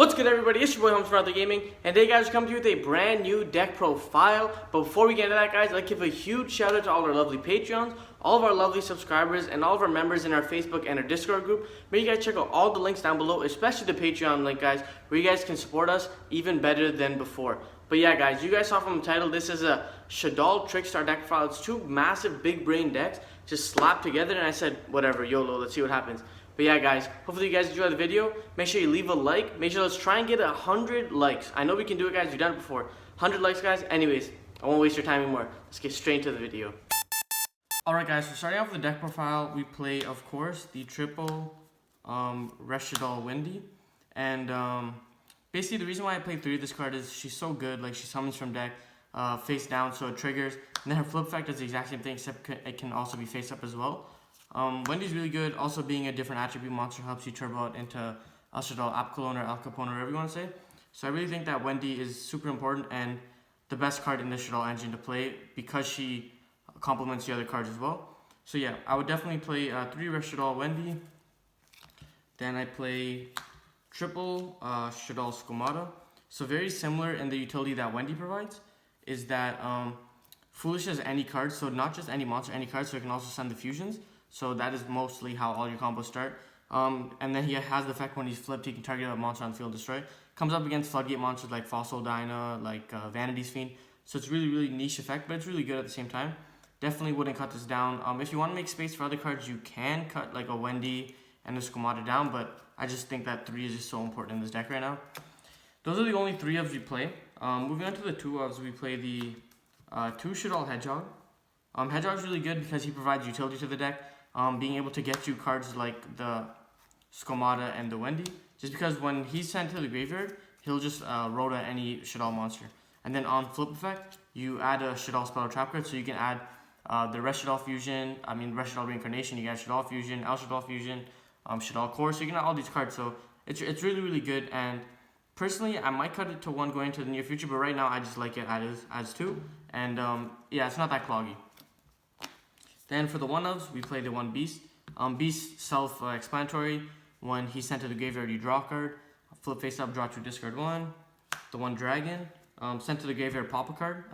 What's good, everybody? It's your boy Holmes from Ather Gaming, and today, guys, we're coming to you with a brand new deck profile. But before we get into that, guys, I'd like to give a huge shout out to all our lovely Patreons, all of our lovely subscribers, and all of our members in our Facebook and our Discord group. Make sure you guys check out all the links down below, especially the Patreon link, guys, where you guys can support us even better than before. But yeah, guys, you guys saw from the title, this is a Shaddoll Trickstar deck profile. It's two massive big brain decks just slapped together, and I said, whatever, YOLO, let's see what happens. But yeah, guys, hopefully you guys enjoy the video. Make sure you leave a like. Make sure let's try and get 100 likes. I know we can do it, guys. We've done it before. 100 likes, guys. Anyways, I won't waste your time anymore. Let's get straight into the video. Alright, guys, so starting off with the deck profile, we play, of course, the triple Shaddoll Wendy. And basically, the reason why I play 3 of this card is she's so good. Like, she summons from deck face down, so it triggers. And then her flip effect does the exact same thing, except it can also be face up as well. Wendy's really good. Also, being a different attribute monster helps you turbo out into El Shaddoll, Al Capone, or Al Capone, or whatever you want to say. So I really think that Wendy is super important and the best card in the Shaddoll engine to play because she complements the other cards as well. So yeah, I would definitely play 3 Shaddoll Wendy. Then I play triple Shaddoll Skomata. So very similar in the utility that Wendy provides is that Foolish has any card, so not just any monster, any card, so it can also send the fusions. So that is mostly how all your combos start. And then he has the effect when he's flipped, he can target a monster on the field, destroy. Comes up against Floodgate monsters like Fossil Dyna, like Vanity's Fiend. So it's really, really niche effect, but it's really good at the same time. Definitely wouldn't cut this down. If you want to make space for other cards, you can cut like a Wendy and a Skomata down, but I just think that 3 is just so important in this deck right now. Those are the only 3 ofs we play. Moving on to the 2 ofs, we play the 2 Shaddoll Hedgehog. Hedgehog's really good because he provides utility to the deck. Being able to get you cards like the Skomata and the Wendy, just because when he's sent to the graveyard, he'll just rota any Shaddoll monster. And then on flip effect, you add a Shaddoll spell trap card, so you can add the Shaddoll Fusion, Shaddoll Reincarnation, you get Shaddoll Fusion, El Shaddoll Fusion, Shaddoll Core, so you can add all these cards, so it's really, really good. And personally, I might cut it to 1 going into the near future, but right now I just like it as 2, and yeah, it's not that cloggy. Then for the 1-ofs, we play the 1 Beast. Beast, self-explanatory. When he's sent to the graveyard, you draw a card. Flip face up, draw 2, discard 1. The 1 Dragon. Sent to the graveyard, pop a card.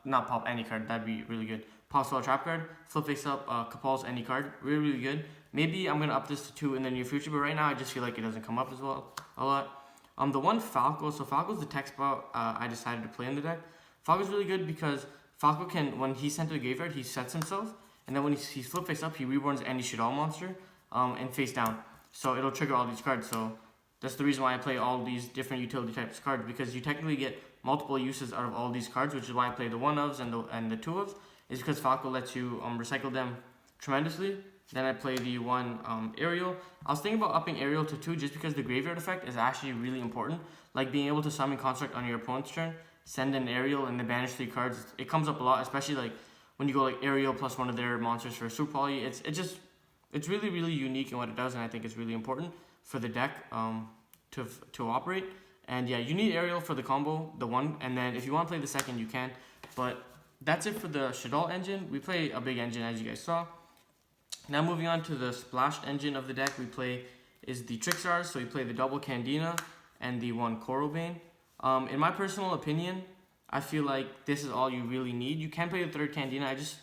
Not pop any card, that'd be really good. Pop spell trap card. Flip face up, Capulse any card. Really, really good. Maybe I'm going to up this to 2 in the near future, but right now I just feel like it doesn't come up as well a lot. The 1 Falco. So Falco's the tech spell I decided to play in the deck. Falco's really good because Falco can, when he's sent to the graveyard, he sets himself. And then when he's flip face up, he reborns any Shaddoll monster and face down. So it'll trigger all these cards. So that's the reason why I play all these different utility types of cards, because you technically get multiple uses out of all these cards, which is why I play the 1-ofs and the 2-ofs, is because Falco lets you recycle them tremendously. Then I play the 1 Aerial. I was thinking about upping Aerial to 2 just because the graveyard effect is actually really important. Like being able to summon Construct on your opponent's turn, send an Aerial, and then banish 3 cards. It comes up a lot, especially like when you go like Aerial plus 1 of their monsters for a Super Poly. It's really, really unique in what it does, and I think it's really important for the deck to operate. And yeah, you need Aerial for the combo, the 1, and then if you want to play the 2nd, you can. But that's it for the Shaddoll engine. We play a big engine, as you guys saw. Now moving on to the splashed engine of the deck, we play is the Trickstar. So we play the double Candina and the 1 Corobane. In my personal opinion, I feel like this is all you really need. You can play the 3rd Candina.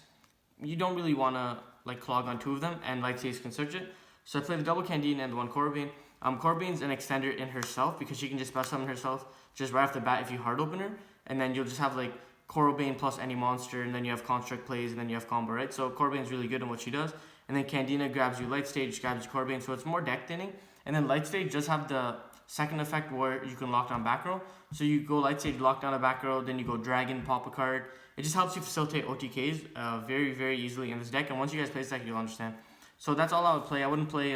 You don't really want to like clog on 2 of them, and Light Saves can search it. So I play the double Candina and the 1 Corobane. Corabane's an extender in herself because she can just spell summon herself just right off the bat if you hard open her, and then you'll just have like Corobane plus any monster, and then you have Construct plays, and then you have combo, right? So Corabane's really good in what she does. And then Candina grabs you Light Stage, grabs you Corobane, so it's more deck thinning. And then Light Stage does have the 2nd effect where you can lock down back row. So you go Light Stage, lock down a back row, then you go Dragon, pop a card. It just helps you facilitate OTKs very, very easily in this deck. And once you guys play this deck, you'll understand. So that's all I would play. I wouldn't play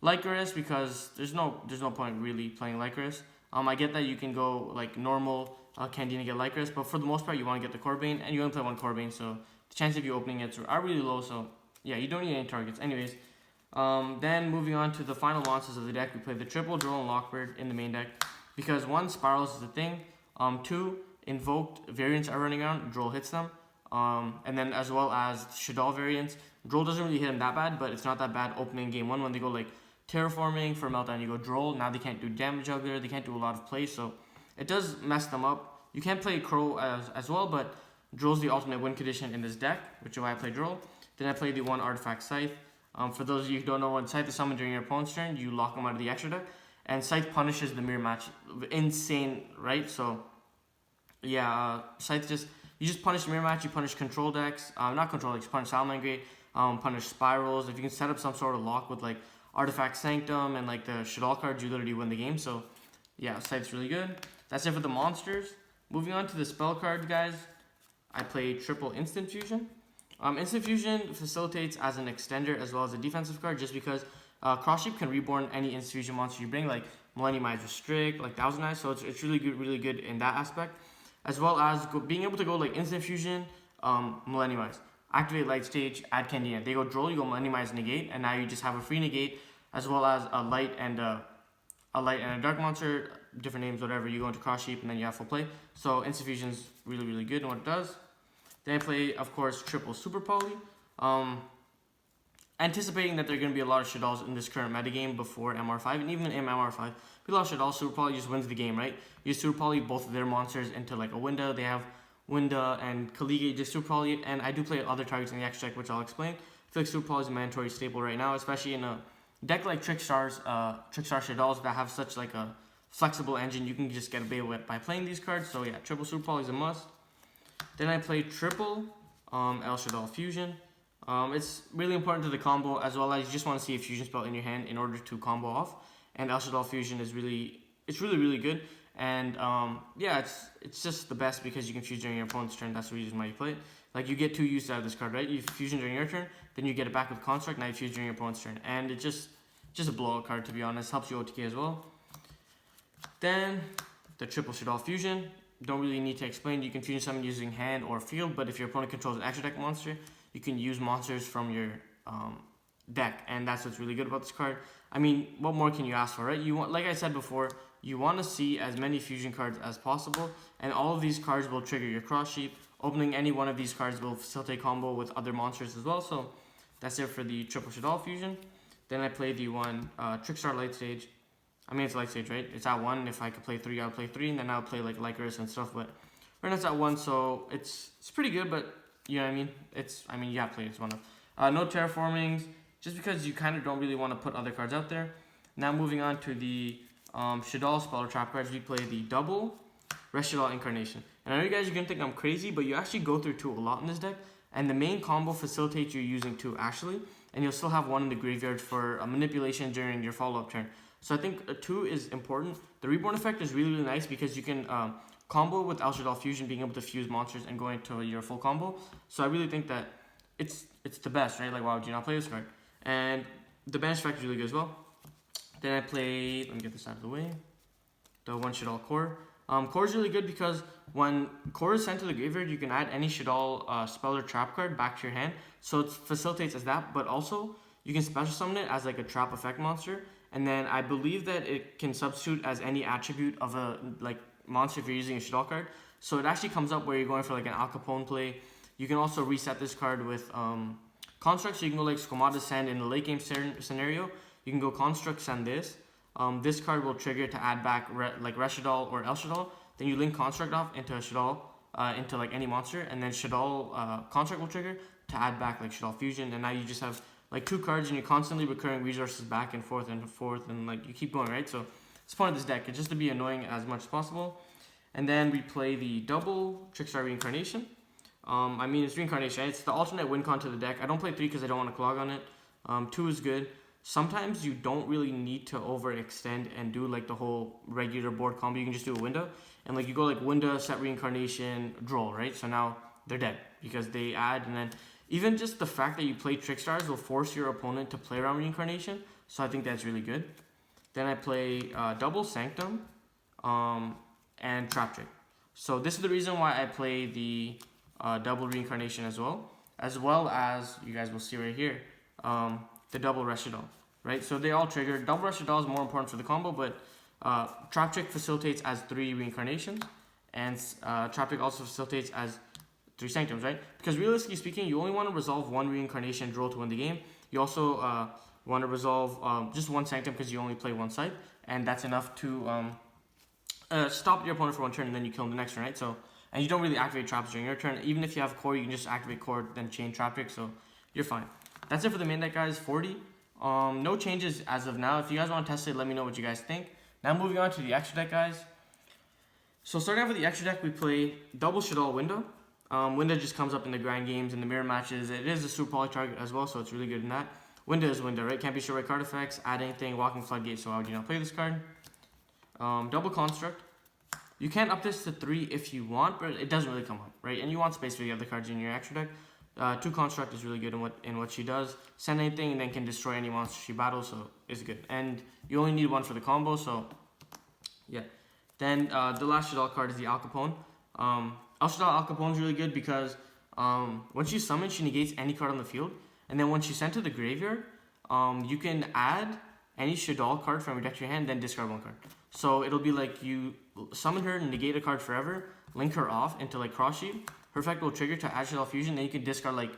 Lycoris because there's no point really playing Lycoris. I get that you can go like normal Candina get Lycoris, but for the most part you want to get the Corobane, and you only play 1 Corobane, so the chance of you opening it are really low. So yeah, you don't need any targets. Anyways, then moving on to the final monsters of the deck, we play the triple Droll and Lockbird in the main deck because 1 Spirals is the thing. 2 invoked variants are running around, Droll hits them. And then as well as Shaddoll variants. Droll doesn't really hit him that bad, but it's not that bad opening game 1 when they go like Terraforming for Meltdown, you go Droll. Now they can't do Damage Juggler, they can't do a lot of plays, so it does mess them up. You can play Crow as well, but Droll's the alternate win condition in this deck, which is why I play Droll. Then I play the 1 Artifact Scythe. For those of you who don't know, when Scythe is summoned during your opponent's turn, you lock them out of the extra deck. And Scythe punishes the mirror match. Insane, right? So, yeah, Scythe you just punish mirror match, you punish control decks. Not control decks, you punish Salamangreat, punish Spirals. If you can set up some sort of lock with like Artifact Sanctum and like the Shaddoll cards, you literally win the game. So, yeah, Scythe's really good. That's it for the monsters. Moving on to the spell cards, guys. I play triple Instant Fusion. Instant Fusion facilitates as an extender as well as a defensive card, just because Cross Shape can reborn any Instant Fusion monster you bring, like Millenniumize Restrict, like Thousand Eyes, so it's really good in that aspect. As well as being able to go like Instant Fusion, Millenniumize, activate Light Stage, add Candian. They go Droll, you go Millenniumize Negate, and now you just have a free Negate, as well as a light and a dark monster, different names, whatever. You go into Cross Shape and then you have full play. So Instant Fusion's really good in what it does. Then I play, of course, triple Super Poly. Anticipating that there are going to be a lot of Shaddolls in this current metagame before MR5, and even in MR5, a lot of Shaddolls. Super Poly just wins the game, right? You Super Poly both of their monsters into like a Winda. They have Winda and Kaliga, just Super Poly, and I do play other targets in the extra deck, which I'll explain. I feel like Super Poly is a mandatory staple right now, especially in a deck like Trickstar Shaddolls that have such like a flexible engine. You can just get away by playing these cards. So yeah, triple Super Poly is a must. Then I play triple El Shaddoll Fusion. It's really important to the combo, as well as you just want to see a fusion spell in your hand in order to combo off. And El Shaddoll Fusion is really good. And yeah, it's just the best because you can fuse during your opponent's turn. That's the reason why you play it. Like you get 2 use out of this card, right? You fusion during your turn, then you get it back with Construct. Now you fuse during your opponent's turn, and it's just a blowout card, to be honest. Helps you OTK as well. Then the triple Shaddoll Fusion. Don't really need to explain. You can fusion summon using hand or field, but if your opponent controls an extra deck monster, you can use monsters from your deck, and that's what's really good about this card. I mean, what more can you ask for, right? You want, like I said before, you want to see as many fusion cards as possible, and all of these cards will trigger your Cross Sheep. Opening any one of these cards will facilitate combo with other monsters as well. So that's it for the triple Shaddoll Fusion. Then I play the 1 Trickstar Light Stage. I mean, it's Light Stage, right? It's at 1. If I could play 3, I would play 3, and then I'll play like Lycoris and stuff. But right now it's at 1, so it's pretty good. But you know what I mean? You have to play it. It's one of no terraformings, just because you kind of don't really want to put other cards out there. Now moving on to the Shaddoll Spell or Trap cards, we play the double Shaddoll Incarnation. And I know you guys are gonna think I'm crazy, but you actually go through 2 a lot in this deck, and the main combo facilitates you using 2 actually, and you'll still have 1 in the graveyard for a manipulation during your follow-up turn. So I think 2 is important. The Reborn effect is really nice because you can combo with El Shaddoll Fusion, being able to fuse monsters and go into your full combo. So I really think that it's the best, right? Like, why would you not play this card? And the banish effect is really good as well. Then I play, let me get this out of the way, the 1 Shaddoll Core. Core is really good because when Core is sent to the graveyard, you can add any Shaddoll spell or trap card back to your hand. So it facilitates as that, but also you can special summon it as like a trap effect monster. And then I believe that it can substitute as any attribute of a like monster if you're using a Shaddoll card. So it actually comes up where you're going for like an Al Capone play. You can also reset this card with Construct. So you can go like Squamata Send in the late game scenario. You can go Construct Send this. This card will trigger to add back like Shaddoll or El Shaddoll. Then you link Construct off into a Shaddoll, into like any monster. And then Shaddoll Construct will trigger to add back like Shaddoll Fusion. And now you just have like 2 cards and you're constantly recurring resources back and forth and like you keep going, right? So it's the point of this deck. It's just to be annoying as much as possible. And then we play the double Trickstar Reincarnation. I mean, it's Reincarnation. It's the alternate win con to the deck. I don't play 3 because I don't want to clog on it. 2 is good. Sometimes you don't really need to overextend and do like the whole regular board combo. You can just do a window. And like you go like Winda, set Reincarnation, Droll, right? So now they're dead because they add, and then even just the fact that you play Trickstars will force your opponent to play around Reincarnation. So I think that's really good. Then I play double Sanctum and Trap Trick. So this is the reason why I play the double Reincarnation as well as you guys will see right here, the double Shaddoll, right? So they all trigger. Double Shaddoll is more important for the combo, but Trap Trick facilitates as 3 Reincarnations, and Trap Trick also facilitates as 3 Sanctums, right? Because realistically speaking, you only want to resolve 1 Reincarnation Droll to win the game. You also want to resolve just one Sanctum because you only play one side, and that's enough to stop your opponent for one turn, and then you kill him the next turn, right? So, and you don't really activate traps during your turn. Even if you have core, you can just activate core, then chain trap trick, so you're fine. That's it for the main deck, guys. 40. No changes as of now. If you guys want to test it, let me know what you guys think. Now moving on to the extra deck, guys. So starting off with the extra deck, we play double Shaddoll Window. Window just comes up in the grind games and the mirror matches. It is a super poly target as well, so it's really good in that. Window is Window, right? Can't be sure right card effects, add anything, walking floodgate, so I would not play this card. Double Construct. You can up this to 3 if you want, but it doesn't really come up, right? And you want space for the other cards in your extra deck. 2 Construct is really good in what she does. Send anything and then can destroy any monster she battles, so it's good. And you only need 1 for the combo, so yeah. Then the last Shaddoll card is the Al Capone. Shaddoll Al Capone is really good because once you summon, she negates any card on the field. And then once you send to the graveyard, you can add any Shaddoll card from your deck to your hand, then discard 1 card. So it'll be like you summon her, negate a card forever, link her off into like Cross Sheep. Her effect will trigger to add Shaddoll Fusion, then you can discard like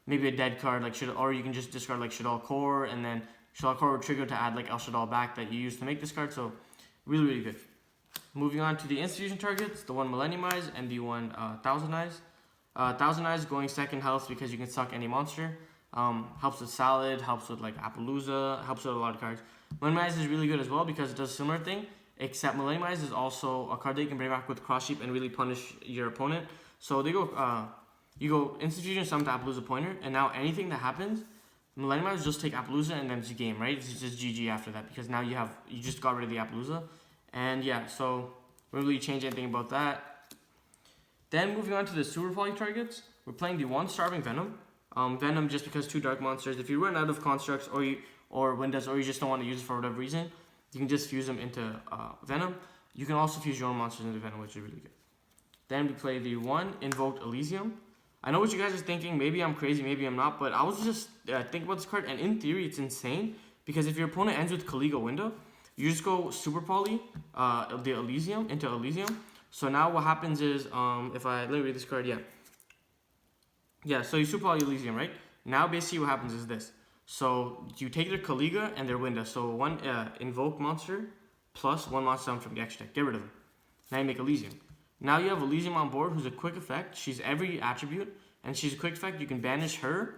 maybe a dead card, like or you can just discard like Shaddoll Core, and then Shaddoll Core will trigger to add like El Shaddoll back that you used to make this card. So really, really good. Moving on to the institution targets, the one Millenniumize and the one Thousand Eyes. Thousand Eyes going second health because you can suck any monster. Helps with Salad, helps with like Appaloosa, helps with a lot of cards. Millenniumize is really good as well because it does a similar thing, except Millenniumize is also a card that you can bring back with Cross Sheep and really punish your opponent. So they go, you go Institution, summon to Appaloosa Pointer, and now anything that happens, Millenniumize just take Appaloosa and then it's game, right? It's just GG after that because now you just got rid of the Appaloosa. And yeah, so we don't really change anything about that. Then moving on to the super poly targets, we're playing the 1 Starving Venom. Venom just because 2 dark monsters. If you run out of constructs or windows or you just don't want to use it for whatever reason, you can just fuse them into Venom. You can also fuse your own monsters into Venom, which is really good. Then we play the 1 Invoked Elysium. I know what you guys are thinking. Maybe I'm crazy, maybe I'm not, but I was just thinking about this card, and in theory, it's insane because if your opponent ends with Caligo Window, you just go super poly the Elysium into Elysium. So now what happens is, let me read this card, yeah, so you super poly Elysium, right? Now basically what happens is this. So you take their Caliga and their Window. So 1 invoke monster plus 1 monster summon from the extra deck. Get rid of them. Now you make Elysium. Now you have Elysium on board, who's a quick effect. She's every attribute, and she's a quick effect. You can banish her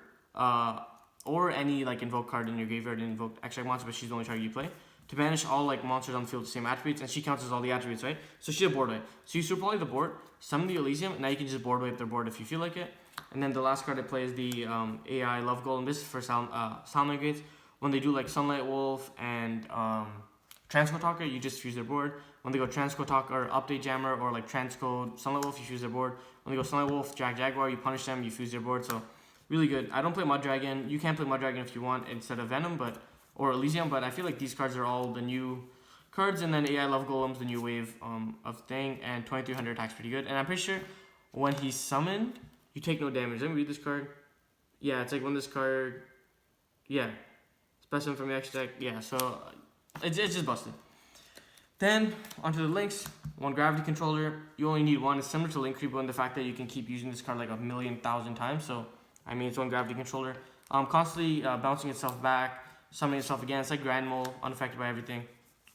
or any like invoke card in your graveyard and invoke extra monster, but she's the only target you play. To banish all like monsters on the field with the same attributes, and she counts as all the attributes, right? So she's a board wipe. So you super poly the board, summon the Elysium, and now you can just board wipe their board if you feel like it. And then the last card I play is the AI Love Golem. This is for sound migrates. When they do like Sunlight Wolf and Transcode Talker, you just fuse their board. When they go Transcode Talker, Update Jammer, or like Transcode Sunlight Wolf, you fuse their board. When they go Sunlight Wolf, Jaguar, you punish them, you fuse their board. So really good. I don't play Mud Dragon. You can play Mud Dragon if you want instead of Venom, or Elysium, but I feel like these cards are all the new cards, and then AI Love Golem's the new wave of thing, and 2300 attack's pretty good. And I'm pretty sure when he's summoned, you take no damage. Let me read this card. Yeah, it's like when this card, yeah, specimen from the extra deck. Yeah, so it's just busted. Then onto the links. 1 Gravity Controller. You only need 1. It's similar to Link Creep in the fact that you can keep using this card like 1,000,000 times. So I mean, it's 1 Gravity Controller. Constantly bouncing itself back, summoning itself again. It's like Grand Mole, unaffected by everything.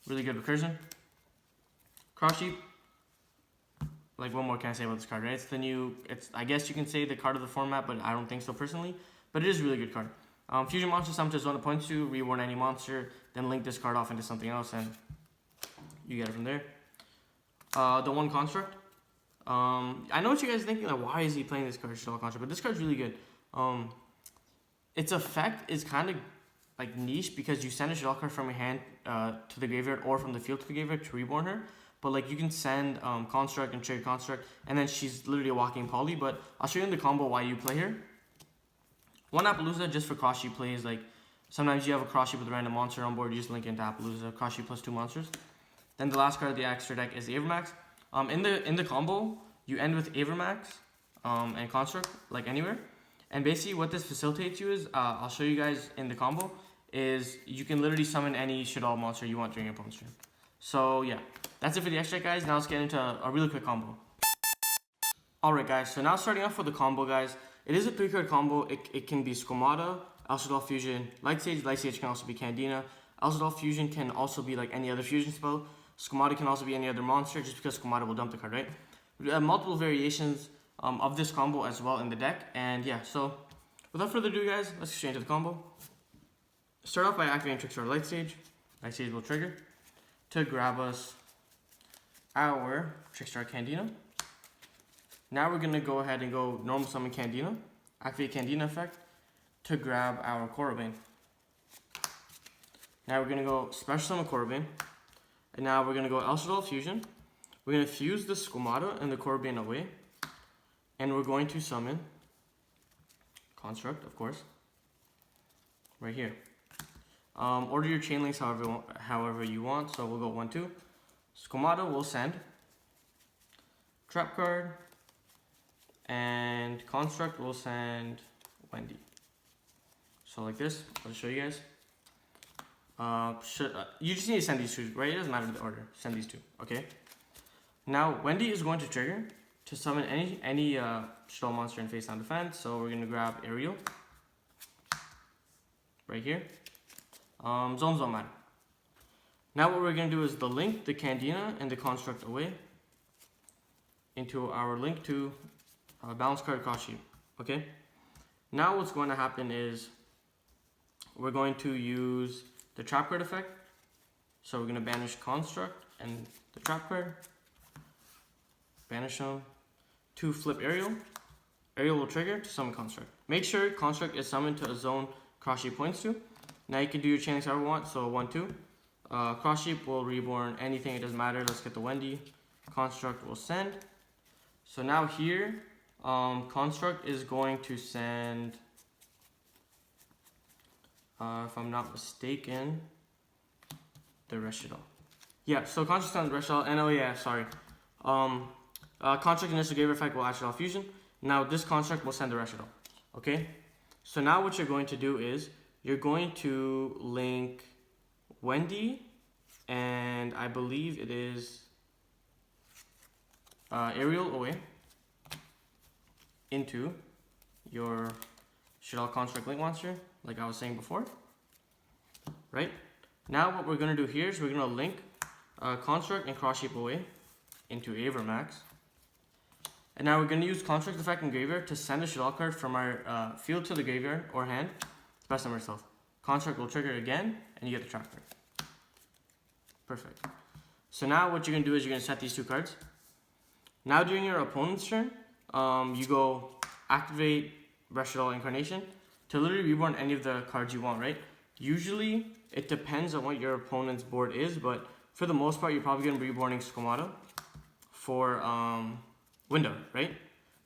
Really good recursion. Cross Sheep. Like, what more can I say about this card, right? It's the new, I guess you can say the card of the format, but I don't think so personally. But it is a really good card. Fusion monster summon to zone at point 2, reborn any monster, then link this card off into something else, and you get it from there. The 1 Construct. I know what you guys are thinking, like, why is he playing this card, Shaddoll Construct? But this card's really good. Its effect is kind of like niche because you send a Shaddoll card from your hand to the graveyard or from the field to the graveyard to reborn her. But like you can send Construct and trigger Construct, and then she's literally a walking poly. But I'll show you in the combo why you play her. 1 Appaloosa just for cross sheep plays. Like sometimes you have a cross sheep with a random monster on board, you just link into Appaloosa, cross sheep plus 2 monsters. Then the last card of the extra deck is the Avermax. In the combo, you end with Avermax and Construct like anywhere. And basically what this facilitates you is, I'll show you guys in the combo, is you can literally summon any Shaddoll monster you want during your opponent's turn. So yeah, that's it for the extra deck, guys. Now let's get into a really quick combo. Alright guys, so now starting off with the combo, guys. It is a 3-card combo. It can be Squamata, El Shaddoll Fusion, Light Sage. Light Sage can also be Candina. El Shaddoll Fusion can also be like any other fusion spell. Squamata can also be any other monster, just because Squamata will dump the card, right? We have multiple variations of this combo as well in the deck, and yeah, so without further ado, guys, let's get straight into the combo. Start off by activating Trickstar Light Sage. Light Sage will trigger to grab us our Trickstar Candina. Now we're going to go ahead and go normal summon Candina, activate Candina effect to grab our Corobane. Now we're going to go special summon Corobane, and now we're going to go El Shaddoll Fusion. We're going to fuse the Squamata and the Corobane away, and we're going to summon Construct, of course, right here. Order your chain links however you want, so we'll go 1, 2. Squamata will send Trap card, and Construct will send Wendy. So like this, I'll show you guys. You just need to send these two, right? It doesn't matter the order. Send these two, okay? Now Wendy is going to trigger to summon any Shaddoll monster in face down defense. So we're gonna grab Ariel right here. Zones don't matter. Now what we're gonna do is link the Candina and the Construct away into our link to balance card cross sheet. Okay. Now what's going to happen is we're going to use the trap card effect. So we're going to banish Construct and the trap card. Banish them to flip Ariel. Ariel will trigger to summon Construct. Make sure Construct is summoned to a zone cross sheet points to. Now you can do your chain links however you want. So 1, 2. Cross sheet will reborn anything, it doesn't matter. Let's get the Wendy. Construct will send. So now here, Construct is going to send, if I'm not mistaken, the Shaddoll. Yeah, so Construct sends the Shaddoll, and oh yeah, sorry. Construct initial graveyard effect will add Shaddoll Fusion. Now this Construct will send the Shaddoll. Okay? So now what you're going to do is, you're going to link Wendy, and I believe it is Ariel away into your Shaddoll Construct Link monster, like I was saying before. Right? Now what we're going to do here is we're going to link Construct and Cross Shape away into Avermax. And now we're going to use Construct effect in graveyard to send a Shaddoll card from our field to the graveyard or hand. Best number itself. Construct will trigger again, and you get the trap card. Perfect. So now what you're going to do is you're going to set these two cards. Now during your opponent's turn, you go activate Shaddoll Incarnation to literally reborn any of the cards you want, right? Usually, it depends on what your opponent's board is, but for the most part, you're probably going to be reborning Squamata for window, right?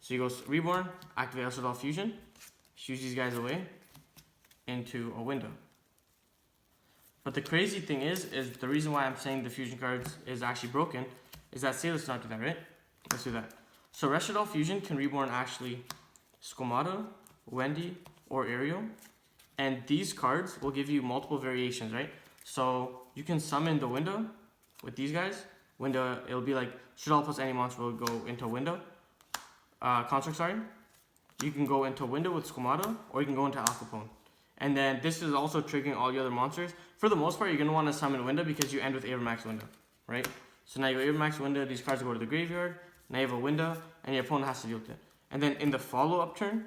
So you go reborn, activate Shaddoll Fusion, fuse these guys away into a window. But the crazy thing is the reason why I'm saying the fusion cards is actually broken is that, say let's not do that, right? Let's do that. So Shaddoll Fusion can reborn actually Squamata, Wendy, or Ariel. And these cards will give you multiple variations, right? So you can summon the window with these guys. Window, it'll be like Shaddoll plus any monster will go into window. Construct, sorry. You can go into window with Squamata, or you can go into Al Capone. And then this is also triggering all your other monsters. For the most part, you're going to want to summon window because you end with Avermax window, right? So now you go Avermax window, these cards go to the graveyard. Now you have a window, and your opponent has to deal with it. And then in the follow-up turn,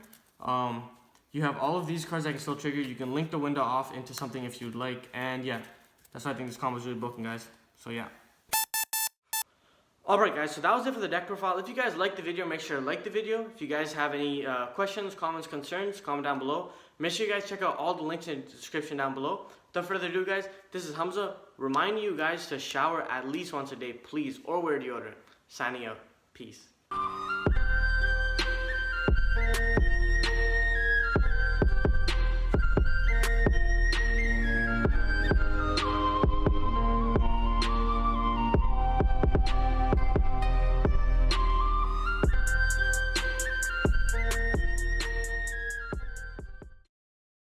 you have all of these cards that can still trigger. You can link the window off into something if you'd like. And yeah, that's why I think this combo is really broken, guys. So yeah. Alright guys, so that was it for the deck profile. If you guys liked the video, make sure to like the video. If you guys have any questions, comments, concerns, comment down below. Make sure you guys check out all the links in the description down below. Without further ado, guys, this is Hamza reminding you guys to shower at least once a day, please, or wear deodorant. Signing out. Peace.